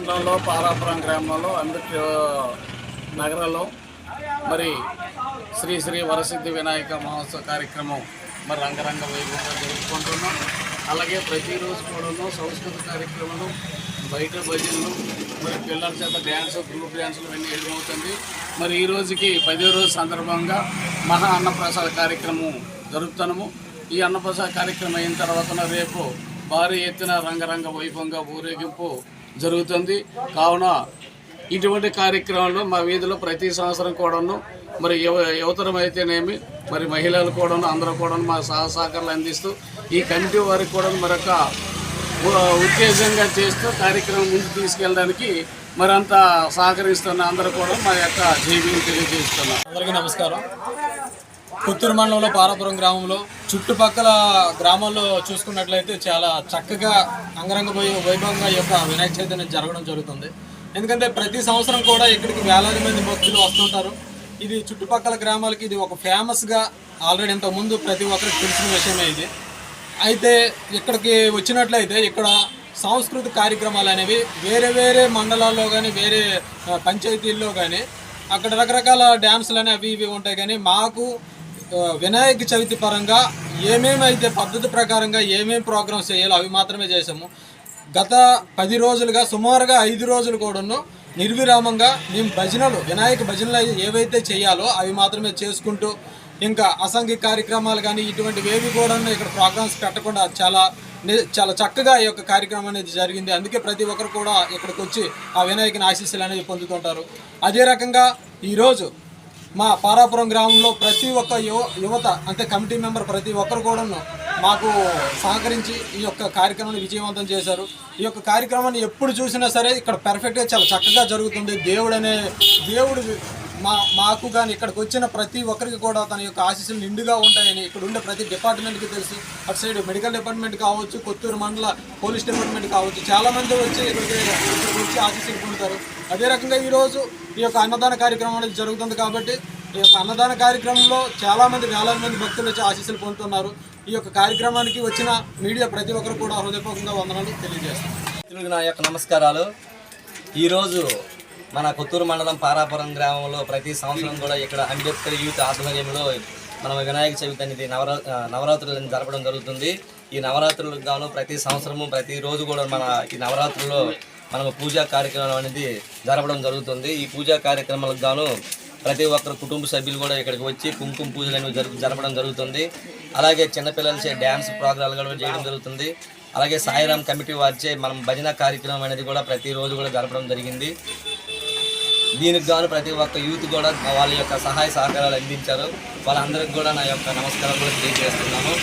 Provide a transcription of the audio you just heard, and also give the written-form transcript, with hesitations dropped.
మండలంలో పారాపురం గ్రామంలో అంబేద్కర్ నగరంలో మరి శ్రీ శ్రీ వరసిద్ధి వినాయక మహోత్సవ కార్యక్రమం మరి రంగరంగ వైభవంగా జరుపుకుంటున్నాం. అలాగే ప్రతిరోజు కూడా సంస్కృతి కార్యక్రమాలు, బయట భజనలు, మరి పిల్లల చేత డ్యాన్స్, గ్రూప్ డ్యాన్సులు అన్నీ ఏమవుతుంది. మరి ఈ రోజుకి 10వ రోజు సందర్భంగా మహా అన్నప్రసాద కార్యక్రమం జరుపుతున్నాము. ఈ అన్నప్రసాద కార్యక్రమం అయిన తర్వాత రేపు భారీ ఎత్తున రంగరంగ వైభవంగా ఊరేగింపు జరుగుతుంది. కావున ఇటువంటి కార్యక్రమాలు మా వీధిలో ప్రతి సంవత్సరం కూడాను మరి యువతరం అయితేనేమి మరి మహిళలు కూడాను అందరూ కూడా మా సహకారాలు అందిస్తూ ఈ కమిటీ వారికి కూడా మరొక ఉత్తేజంగా చేస్తూ కార్యక్రమం ముందుకు తీసుకెళ్ళడానికి మరంతా సహకరిస్తున్న అందరూ కూడా మా యొక్క జైబీని తెలియజేస్తున్నాం. అందరికీ నమస్కారం. పుత్తూరు మండలంలో పారాపురం గ్రామంలో చుట్టుపక్కల గ్రామాల్లో చూసుకున్నట్లయితే చాలా చక్కగా అంగరంగ వైభవంగా ఈ యొక్క వినాయక చవితి అనేది జరగడం జరుగుతుంది. ఎందుకంటే ప్రతి సంవత్సరం కూడా ఇక్కడికి వేలాది మంది భక్తులు వస్తుంటారు. ఇది చుట్టుపక్కల గ్రామాలకి ఇది ఒక ఫేమస్గా ఆల్రెడీ ఇంతకుముందు ప్రతి ఒక్కరికి తెలిసిన విషయమే ఇది. అయితే ఇక్కడికి వచ్చినట్లయితే ఇక్కడ సాంస్కృతిక కార్యక్రమాలు అనేవి వేరే వేరే మండలాల్లో కానీ వేరే పంచాయతీల్లో కానీ అక్కడ రకరకాల డ్యాన్సులు అనేవి అవి ఇవి ఉంటాయి. కానీ మాకు వినాయక చవితి పరంగా ఏమేమైతే పద్ధతి ప్రకారంగా ఏమేమి ప్రోగ్రామ్స్ చేయాలో అవి మాత్రమే చేసాము. గత 10 రోజులుగా సుమారుగా 5 రోజులు కూడాను నిర్విరామంగా మేము భజనలు, వినాయక భజనలు ఏవైతే చేయాలో అవి మాత్రమే చేసుకుంటూ ఇంకా అసాంఘిక కార్యక్రమాలు కానీ ఇటువంటివి ఏవి కూడా ఇక్కడ ప్రోగ్రామ్స్ పెట్టకుండా చాలా చక్కగా ఈ యొక్క కార్యక్రమం అనేది జరిగింది. అందుకే ప్రతి ఒక్కరు కూడా ఇక్కడికి వచ్చి ఆ వినాయకుని ఆశీస్సులు అనేవి పొందుతుంటారు. అదే రకంగా ఈరోజు మా పారాపురం గ్రామంలో ప్రతి ఒక్క యువత అంటే కమిటీ మెంబర్ ప్రతి ఒక్కరు కూడా మాకు సహకరించి ఈ యొక్క కార్యక్రమాన్ని విజయవంతం చేశారు. ఈ యొక్క కార్యక్రమాన్ని ఎప్పుడు చూసినా సరే ఇక్కడ పర్ఫెక్ట్గా చాలా చక్కగా జరుగుతుంది. దేవుడు మాకు కానీ ఇక్కడికి వచ్చిన ప్రతి ఒక్కరికి కూడా తన యొక్క ఆశీస్సులు నిండుగా ఉంటాయని ఇక్కడ ఉండే ప్రతి డిపార్ట్మెంట్కి తెలుసు. అటు సైడ్ మెడికల్ డిపార్ట్మెంట్ కావచ్చు, కొత్తూరు మండల పోలీస్ డిపార్ట్మెంట్ కావచ్చు, చాలామంది వచ్చి ఇక్కడికి వచ్చి ఆశీస్సులు పొందుతారు. అదే రకంగా ఈరోజు ఈ యొక్క అన్నదాన కార్యక్రమం అనేది జరుగుతుంది. కాబట్టి ఈ యొక్క అన్నదాన కార్యక్రమంలో చాలామంది వేలాది మంది భక్తులు వచ్చి ఆశీస్సులు పొందుతున్నారు. ఈ యొక్క కార్యక్రమానికి వచ్చిన మీడియా ప్రతి ఒక్కరు కూడా హృదయపూర్వకంగా వందనాలు తెలియజేస్తారు. నా యొక్క నమస్కారాలు. ఈరోజు మన కొత్తూరు మండలం పారాపురం గ్రామంలో ప్రతి సంవత్సరం కూడా ఇక్కడ అంబేద్కర్ యూత్ ఆధ్వర్యంలో మనం వినాయక చవితి అనేది నవరాత్రులను జరపడం జరుగుతుంది. ఈ నవరాత్రులకు గాను ప్రతి సంవత్సరము ప్రతిరోజు కూడా ఈ నవరాత్రుల్లో మనం పూజా కార్యక్రమం అనేది జరపడం జరుగుతుంది. ఈ పూజా కార్యక్రమాలకు గాను ప్రతి ఒక్కరు కుటుంబ సభ్యులు కూడా ఇక్కడికి వచ్చి కుంకుమ పూజలు అనేవి జరపడం జరుగుతుంది. అలాగే చిన్నపిల్లలచే డ్యాన్స్ ప్రోగ్రాలు కూడా చేయడం జరుగుతుంది. అలాగే సాయిరామ్ కమిటీ వారిచే మనం భజన కార్యక్రమం అనేది కూడా ప్రతిరోజు కూడా జరపడం జరిగింది. దీనికి గాను ప్రతి ఒక్క యూత్ కూడా వాళ్ళ యొక్క సహాయ సహకారాలు అందించారు. వాళ్ళందరికీ కూడా నా యొక్క నమస్కారం కూడా తెలియజేస్తున్నాను.